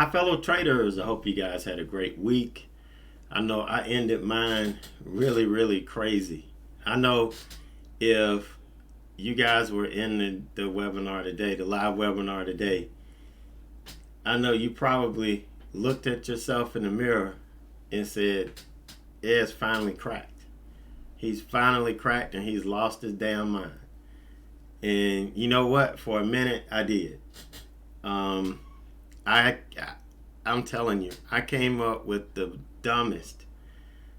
Hi, fellow traders. I hope you guys had a great week. I know I ended mine really, really crazy. I know if you guys were in the webinar today, the live webinar today, I know you probably looked at yourself in the mirror and said, Ed's finally cracked. He's finally cracked and he's lost his damn mind. And you know what? For a minute, I did. I I'm telling you, I came up with the dumbest,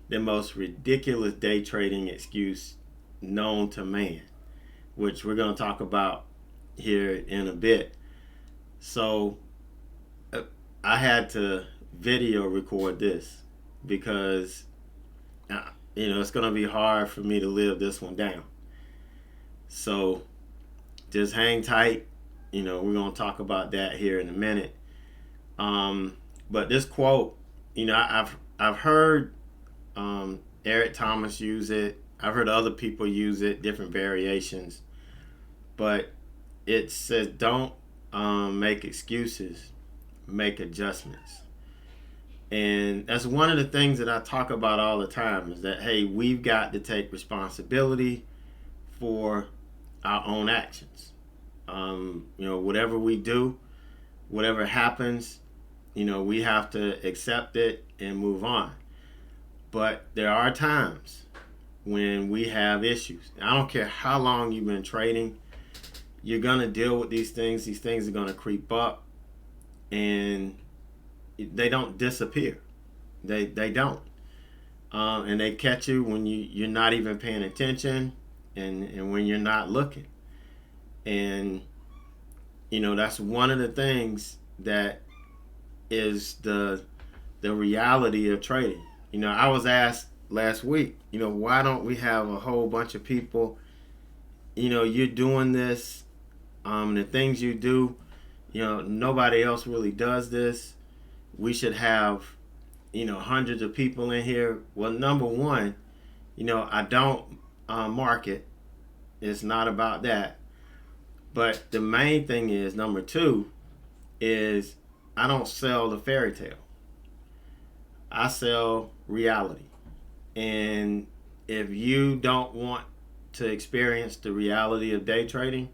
the most ridiculous day trading excuse known to man, which we're going to talk about here in a bit. So I had to video record this because it's going to be hard for me to live this one down. So just hang tight. We're going to talk about that here in a minute. But this quote, I've heard Eric Thomas use it. I've heard other people use it, different variations. But it says, don't make excuses, make adjustments. And that's one of the things that I talk about all the time is that, hey, we've got to take responsibility for our own actions. Whatever we do, whatever happens, we have to accept it and move on. But there are times when we have issues. I don't care how long you've been trading, you're going to deal with these things. These things are going to creep up, and they don't disappear. They don't. And they catch you when you're not even paying attention and when you're not looking. And, that's one of the things that is the reality of trading. I was asked last week, why don't we have a whole bunch of people, you're doing this, the things you do, nobody else really does this. We should have, hundreds of people in here. Well, number one, I don't market. It's not about that. But the main thing is, number two, is I don't sell the fairy tale. I sell reality. And if you don't want to experience the reality of day trading,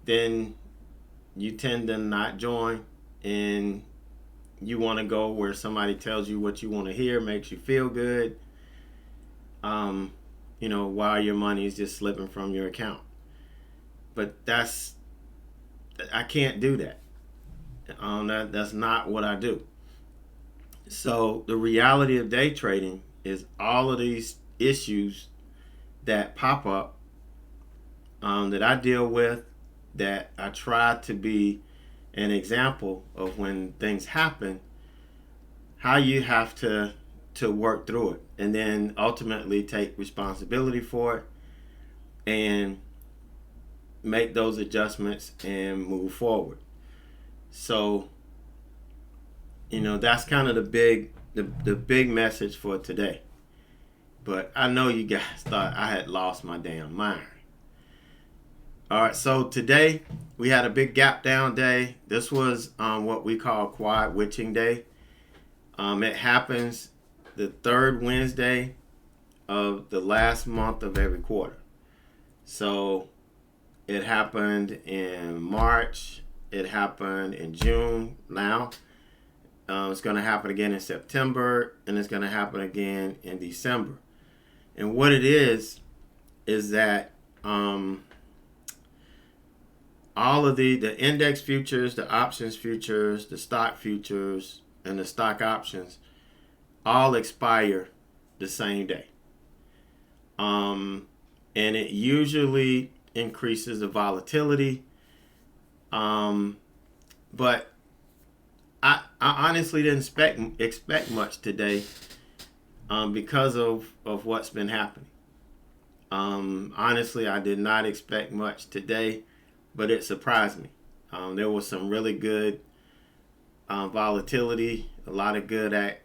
then you tend to not join, and you want to go where somebody tells you what you want to hear, makes you feel good, while your money is just slipping from your account. But I can't do that. That's not what I do. So the reality of day trading is all of these issues that pop up, that I deal with, that I try to be an example of when things happen, how you have to work through it, and then ultimately take responsibility for it and make those adjustments and move forward. So, that's kind of the big message for today. But I know you guys thought I had lost my damn mind. All right, so today we had a big gap down day. This was what we call quad witching day. It happens the third Wednesday of the last month of every quarter. So it happened in March. It happened in June. Now it's going to happen again in September, and it's going to happen again in December. And what it is that all of the index futures, the options futures, the stock futures, and the stock options all expire the same day. And it usually increases the volatility. But I honestly didn't expect much today because of what's been happening. Honestly, I did not expect much today, but it surprised me. There was some really good volatility, a lot of good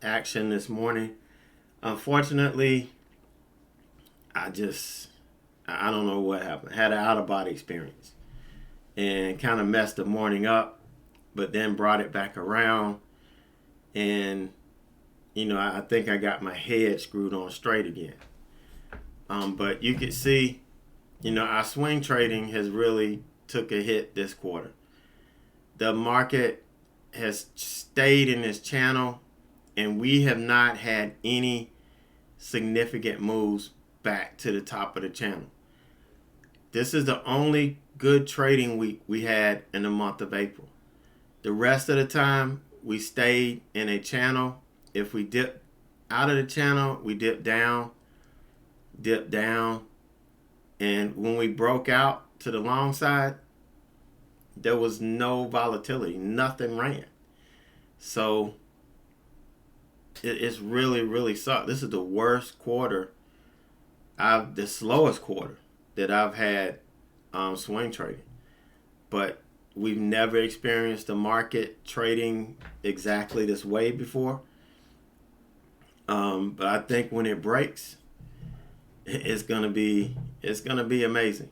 action this morning. Unfortunately, I don't know what happened. Had an out-of-body experience and kind of messed the morning up. but then brought it back around, and I think I got my head screwed on straight again. But you can see, our swing trading has really took a hit this quarter. The market has stayed in this channel, and we have not had any significant moves back to the top of the channel. This is the only good trading week we had in the month of April. The rest of the time, we stayed in a channel. If we dip out of the channel, we dip down, and when we broke out to the long side, there was no volatility. Nothing ran. So it's really, really sucked. This is the worst quarter, the slowest quarter that I've had swing trading. But we've never experienced the market trading exactly this way before. But I think when it breaks, it's gonna be amazing.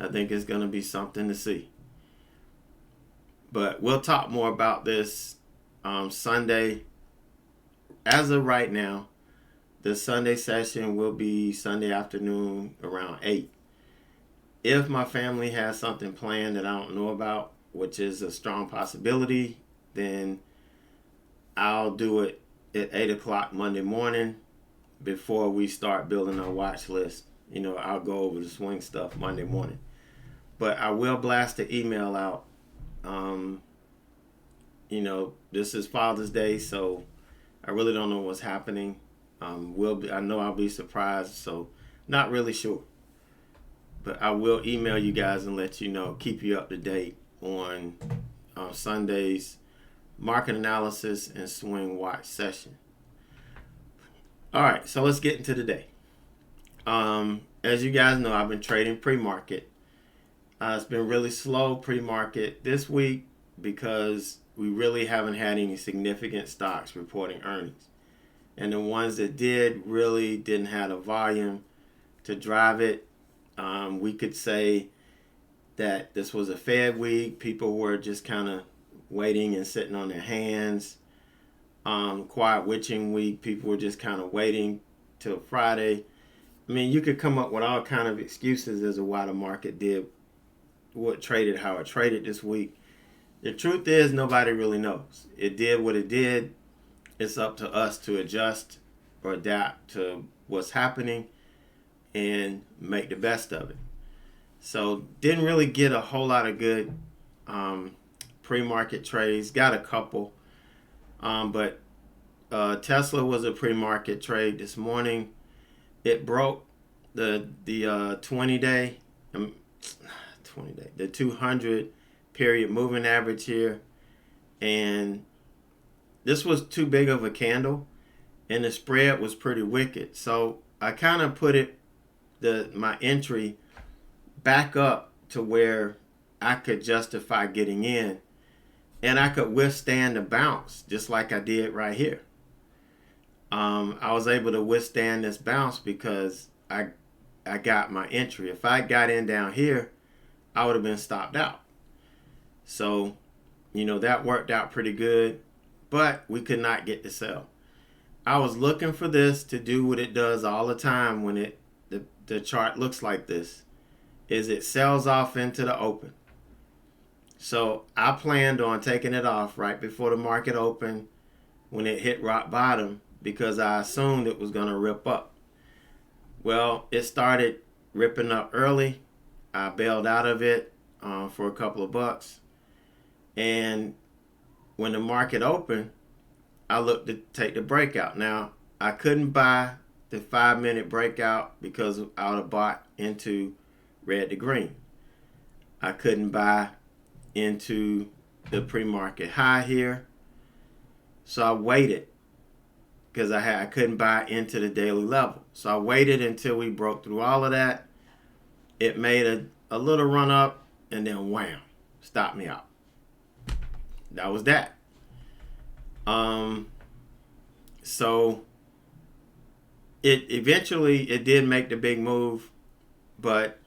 I think it's gonna be something to see. But we'll talk more about this Sunday. As of right now, the Sunday session will be Sunday afternoon around 8. If my family has something planned that I don't know about, which is a strong possibility, then I'll do it at 8 o'clock Monday morning before we start building our watch list. I'll go over the swing stuff Monday morning. But I will blast the email out. This is Father's Day, so I really don't know what's happening. I know I'll be surprised, so not really sure. But I will email you guys and let you know, keep you up to date on Sunday's market analysis and swing watch session. All right, so let's get into the day. As you guys know, I've been trading pre-market. It's been really slow pre-market this week because we really haven't had any significant stocks reporting earnings. And the ones that did really didn't have a volume to drive it. We could say that this was a Fed week. People were just kind of waiting and sitting on their hands. Quiet witching week. People were just kind of waiting till Friday. I mean, you could come up with all kind of excuses as to why the market did how it traded this week. The truth is, nobody really knows. It did what it did. It's up to us to adjust or adapt to what's happening and make the best of it. So didn't really get a whole lot of good pre-market trades. Got a couple. But Tesla was a pre-market trade this morning. It broke the 20-day, the 200 period moving average here, and this was too big of a candle, and the spread was pretty wicked. So I kind of put my entry back up to where I could justify getting in, and I could withstand the bounce just like I did right here. I was able to withstand this bounce because I got my entry. If I got in down here, I would have been stopped out. So, that worked out pretty good, but we could not get to sell. I was looking for this to do what it does all the time when the chart looks like this, is it sells off into the open. So I planned on taking it off right before the market opened when it hit rock bottom because I assumed it was going to rip up. Well, it started ripping up early. I bailed out of it for a couple of bucks. And when the market opened, I looked to take the breakout. Now, I couldn't buy the 5-minute breakout because I would have bought into red to green. I couldn't buy into the pre-market high here. So I waited because I couldn't buy into the daily level. So I waited until we broke through all of that. It made a little run up and then wham, stopped me out. That was that. So it did make the big move, but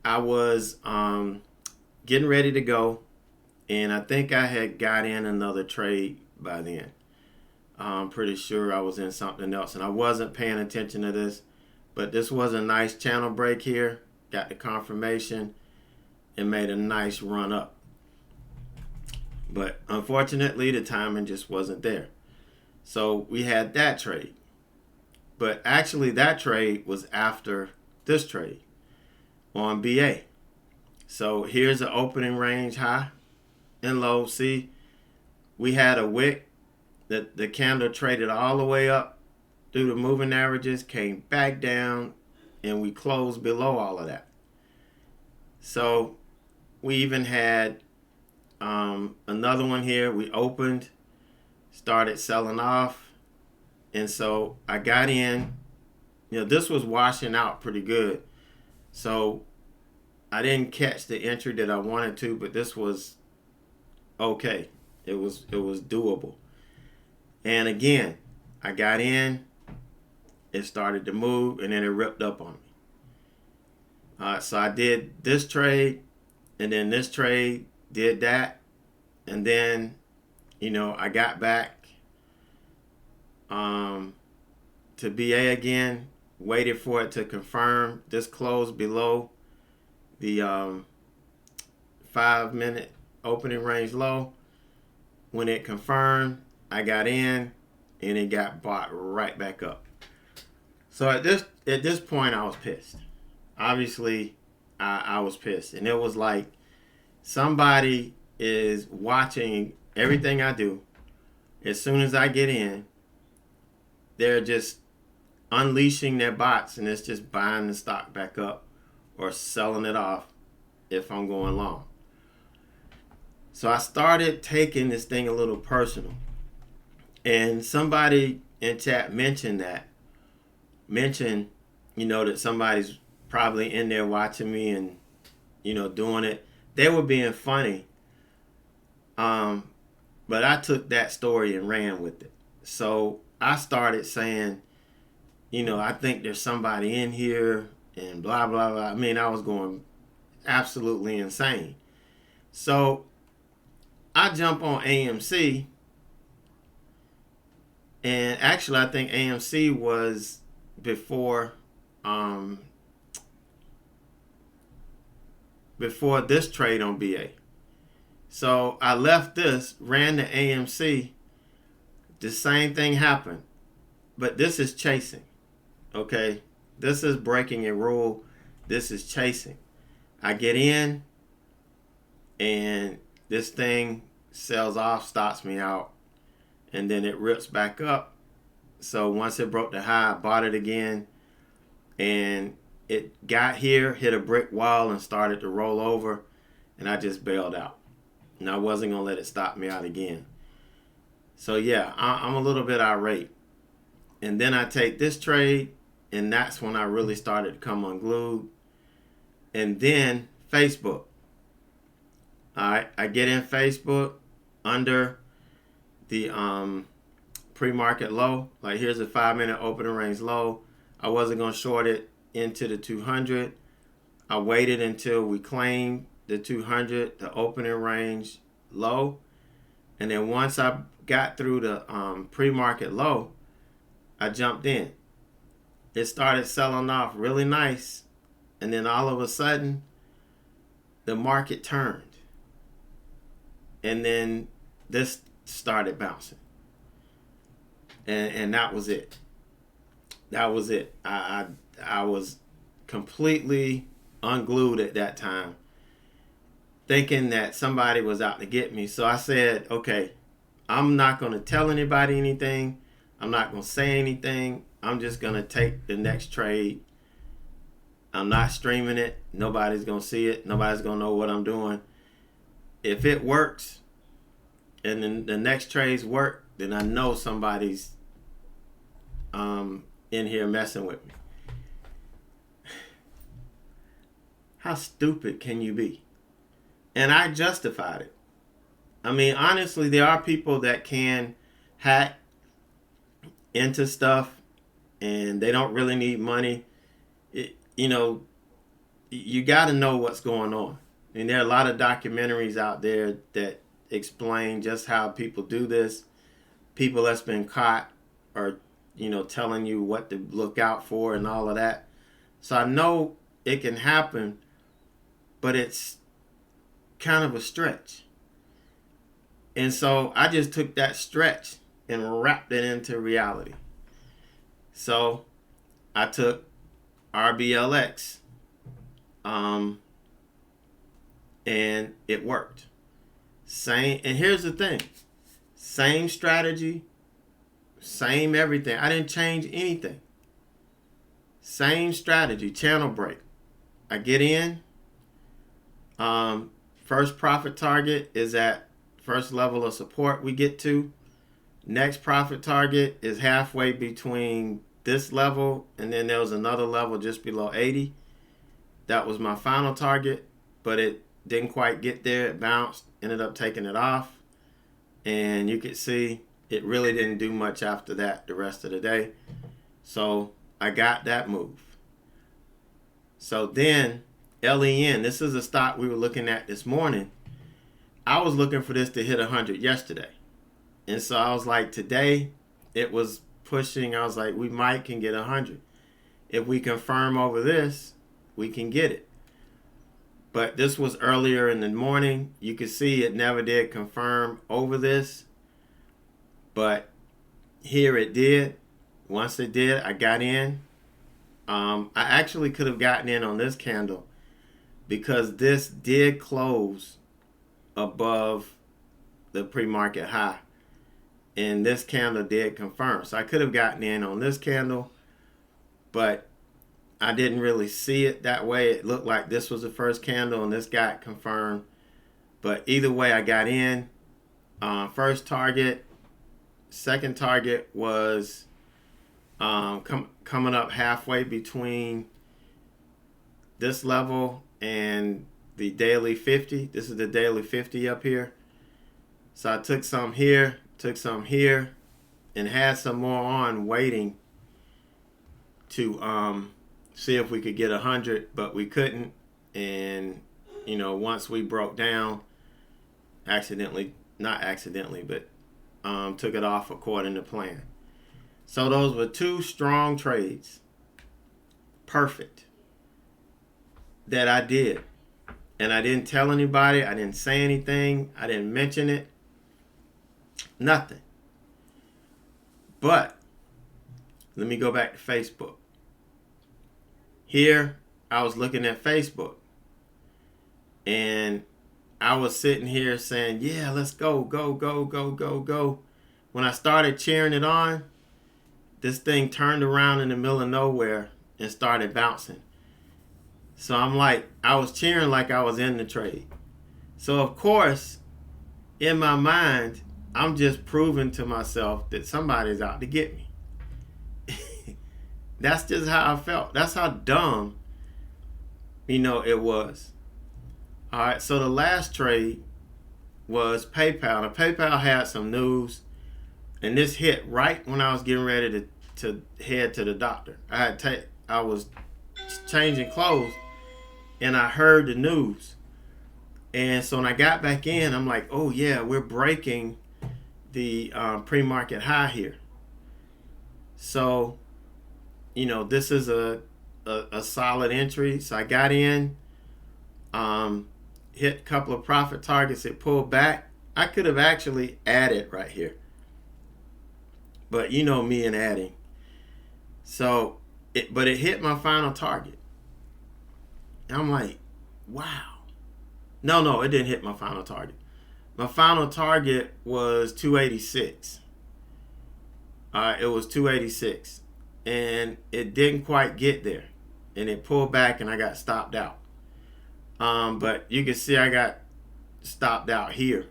I was getting ready to go, and I think I had got in another trade by then. I'm pretty sure I was in something else, and I wasn't paying attention to this, but this was a nice channel break here. Got the confirmation and made a nice run up. But unfortunately, the timing just wasn't there. So we had that trade. But actually, that trade was after this trade on BA. So here's an opening range high and low. See, we had a wick that the candle traded all the way up through the moving averages, came back down, and we closed below all of that. So we even had another one here. We opened, started selling off, and so I got in. This was washing out pretty good, so I didn't catch the entry that I wanted to, but this was okay. It was doable. And again, I got in, it started to move, and then it ripped up on me. So I did this trade, and then this trade, did that, and then, I got back to BA again, waited for it to confirm. This closed below the 5-minute opening range low. When it confirmed, I got in, and it got bought right back up. So at this point, I was pissed. Obviously, I was pissed, and it was like somebody is watching everything I do. As soon as I get in, they're just unleashing their bots, and it's just buying the stock back up or selling it off if I'm going long. So I started taking this thing a little personal. And somebody in chat mentioned that somebody's probably in there watching me and, doing it. They were being funny. But I took that story and ran with it. So I started saying, I think there's somebody in here and blah, blah, blah. I mean, I was going absolutely insane. So I jump on AMC. And actually, I think AMC was before this trade on BA. So I left this, ran to AMC. The same thing happened, but this is chasing. Okay, this is breaking a rule. This is chasing. I get in, and this thing sells off, stops me out, and then it rips back up. So once it broke the high, I bought it again, and it got here, hit a brick wall, and started to roll over, and I just bailed out. And I wasn't going to let it stop me out again. So yeah, I'm a little bit irate. And then I take this trade, and that's when I really started to come unglued. And then Facebook. All right, I get in Facebook under the pre-market low. Like, here's a 5-minute opening range low. I wasn't going to short it into the 200. I waited until we claimed the 200, the opening range low. And then once I got through the pre-market low, I jumped in. It started selling off really nice. And then all of a sudden, the market turned. And then this started bouncing. And that was it. That was it. I was completely unglued at that time, thinking that somebody was out to get me. So I said, okay, I'm not going to tell anybody anything. I'm not going to say anything. I'm just going to take the next trade. I'm not streaming it. Nobody's going to see it. Nobody's going to know what I'm doing. If it works and then the next trades work, then I know somebody's in here messing with me. How stupid can you be? And I justified it. I mean, honestly, there are people that can hack into stuff and they don't really need money. You got to know what's going on. And there are a lot of documentaries out there that explain just how people do this. People that's been caught are, telling you what to look out for and all of that. So I know it can happen, but it's kind of a stretch. And so I just took that stretch and wrapped it into reality. So I took RBLX, and it worked. And here's the thing, same strategy, same everything. I didn't change anything. Same strategy, channel break. I get in. First profit target is at first level of support we get to. Next profit target is halfway between this level, and then there was another level just below 80. That was my final target, but it didn't quite get there. It bounced, ended up taking it off, and you could see it really didn't do much after that the rest of the day. So I got that move. So then LEN, this is a stock we were looking at this morning. I was looking for this to hit 100 yesterday. And so I was like, today it was pushing. I was like, we might can get 100. If we confirm over this, we can get it. But this was earlier in the morning. You could see it never did confirm over this. But here it did. Once it did, I got in. I actually could have gotten in on this candle because this did close above the pre-market high. And this candle did confirm. So I could have gotten in on this candle, but I didn't really see it that way. It looked like this was the first candle and this got confirmed. But either way, I got in. First target, second target was coming up halfway between this level and the daily 50. This is the daily 50 up here. So I took some here, took some here, and had some more on waiting to see if we could get 100, but we couldn't. And once we broke down, not accidentally, but took it off according to plan. So those were two strong trades, perfect, that I did. And I didn't tell anybody, I didn't say anything, I didn't mention it, nothing. But let me go back to Facebook. Here, I was looking at Facebook, and I was sitting here saying, yeah, let's go, go, go, go, go, go. When I started cheering it on, this thing turned around in the middle of nowhere and started bouncing. So I'm like, I was cheering like I was in the trade. So of course, in my mind, I'm just proving to myself that somebody's out to get me. That's just how I felt. That's how dumb, it was. All right, so the last trade was PayPal. Now, PayPal had some news, and this hit right when I was getting ready to head to the doctor. I was changing clothes, and I heard the news. And so when I got back in, I'm like, oh yeah, we're breaking the pre-market high here. So, this is a solid entry. So I got in, hit a couple of profit targets. It pulled back. I could have actually added right here, but me and adding. So, but it hit my final target. And I'm like, wow. No, it didn't hit my final target. My final target was 286. It was 286. And it didn't quite get there. And it pulled back and I got stopped out. But you can see I got stopped out here,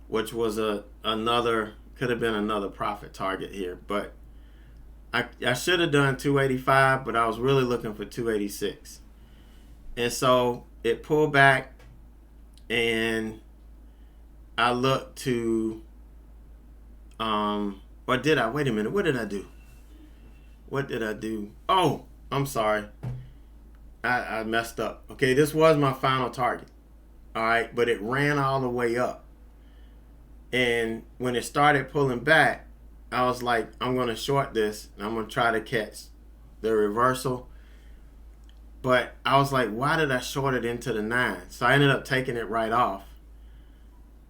which was could have been another profit target here. But I should have done 285, but I was really looking for 286. And so it pulled back, and I looked to, or did I? Wait a minute. What did I do? Oh, I'm sorry. I messed up. Okay, this was my final target. all right, but it ran all the way up. And when it started pulling back, I was like, I'm going to short this, and I'm going to try to catch the reversal. But I was like, why did I short it into the 9? So I ended up taking it right off.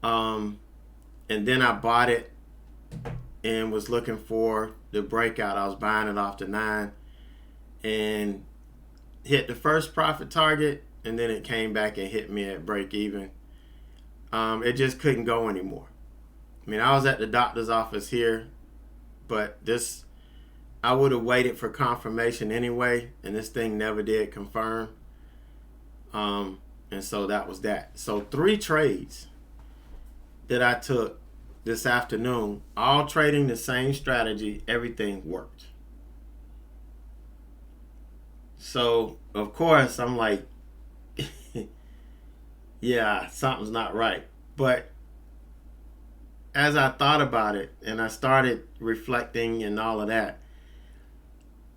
And then I bought it and was looking for the breakout. I was buying it off the 9 and hit the first profit target, and then it came back and hit me at break even. It just couldn't go anymore. I mean, I was at the doctor's office here, but I would have waited for confirmation anyway, and this thing never did confirm. And so that was that. So 3 trades that I took this afternoon, all trading the same strategy, everything worked. So, of course, I'm like, yeah, something's not right. But as I thought about it and I started reflecting and all of that,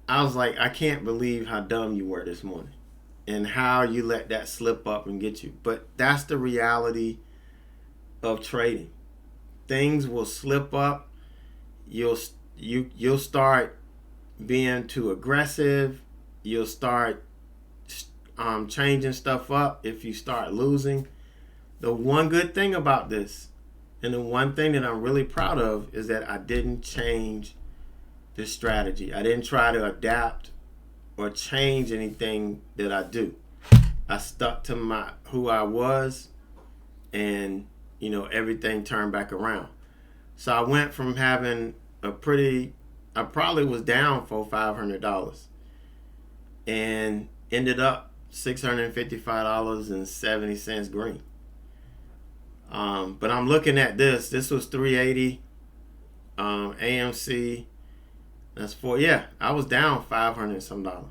I was like, I can't believe how dumb you were this morning and how you let that slip up and get you. But that's the reality of trading. Things will slip up. You'll start being too aggressive. You'll start changing stuff up if you start losing. The one good thing about this, and the one thing that I'm really proud of, is that I didn't change the strategy. I didn't try to adapt or change anything that I do. I stuck to who I was, and everything turned back around. So I went from having I probably was down for $500 and ended up $655.70 green. But I'm looking at this. This was 380 AMC. That's I was down $500 some.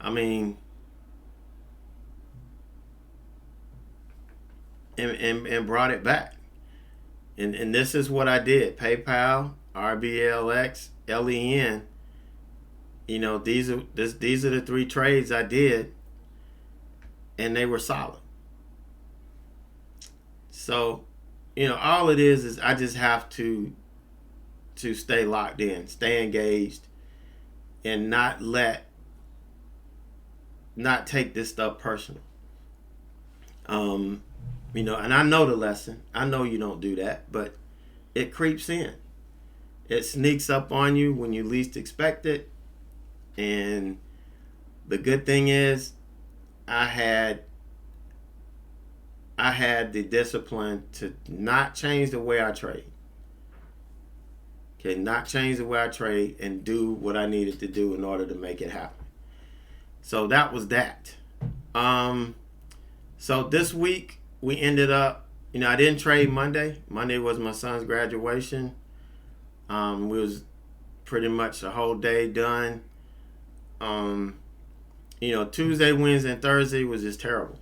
I mean, and brought it back. And this is what I did. PayPal, RBLX, LEN. These are the 3 trades I did, and they were solid. So, all it is I just have to stay locked in, stay engaged, and not take this stuff personal. And I know the lesson. I know you don't do that, but it creeps in. It sneaks up on you when you least expect it. And the good thing is I had the discipline to not change the way I trade. Okay, not change the way I trade and do what I needed to do in order to make it happen. So that was that. So this week we ended up, I didn't trade Monday. Monday was my son's graduation. We was pretty much a whole day done. Tuesday, Wednesday, and Thursday was just terrible.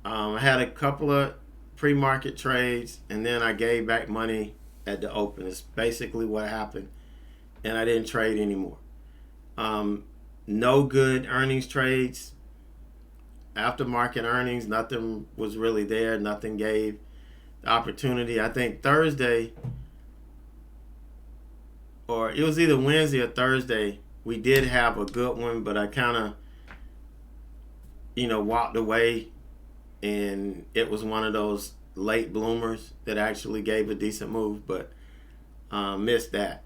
I had a couple of pre-market trades, and then I gave back money at the open. It's basically what happened, and I didn't trade anymore. No good earnings trades. After market earnings, nothing was really there. Nothing gave the opportunity. I think Thursday, or it was either Wednesday or Thursday, we did have a good one, but I kind of, walked away, and it was one of those late bloomers that actually gave a decent move, but missed that.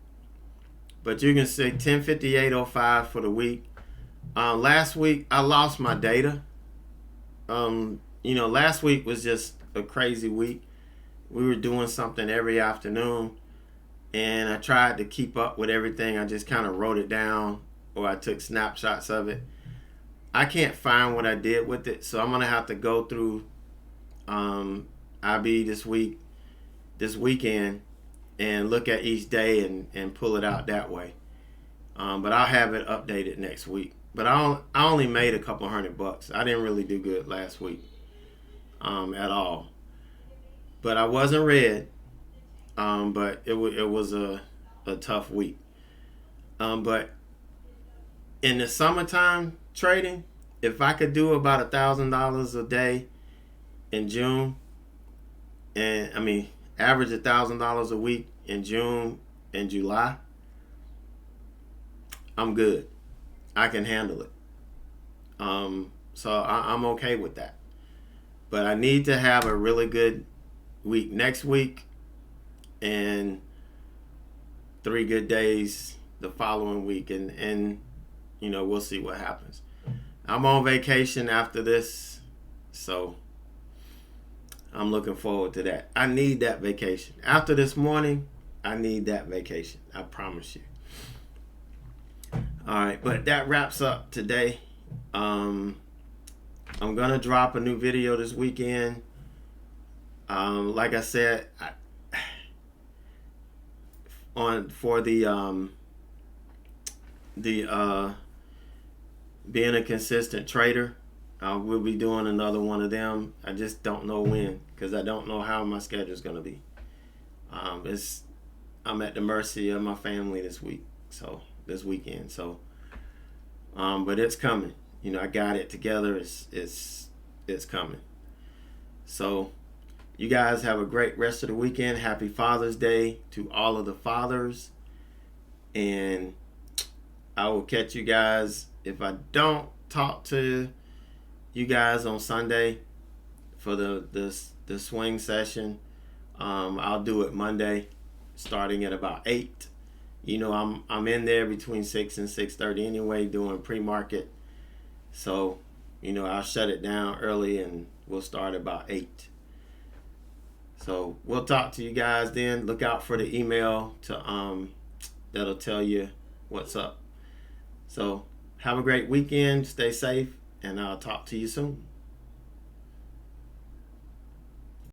But you can see 1058.05 for the week. Last week I lost my data. Last week was just a crazy week. We were doing something every afternoon, and I tried to keep up with everything. I just kind of wrote it down, or I took snapshots of it. I can't find what I did with it, so I'm gonna have to go through IB this weekend, and look at each day and pull it out that way. But I'll have it updated next week. But I only made a couple $100. I didn't really do good last week at all. But I wasn't red. But it was a tough week. But in the summertime trading, if I could do about $1,000 a day in June, and I mean average $1,000 a week in June and July, I'm good. I can handle it. So I'm okay with that. But I need to have a really good week next week and 3 good days the following week, and we'll see what happens. I'm on vacation after this, so I'm looking forward to that. I need that vacation. After this morning, I need that vacation. I promise you. All right, but that wraps up today. I'm gonna drop a new video this weekend. Like I said, for the being a consistent trader, we'll be doing another one of them. I just don't know when, because I don't know how my schedule is gonna be. I'm at the mercy of my family this weekend. So, but it's coming. I got it together. It's coming. So, you guys have a great rest of the weekend. Happy Father's Day to all of the fathers, and I will catch you guys. If I don't talk to you guys on Sunday for the swing session, I'll do it Monday, starting at about 8. I'm in there between 6 and 6:30 anyway, doing pre-market. So, I'll shut it down early and we'll start about 8. So we'll talk to you guys then. Look out for the email that'll tell you what's up. So have a great weekend. Stay safe, and I'll talk to you soon.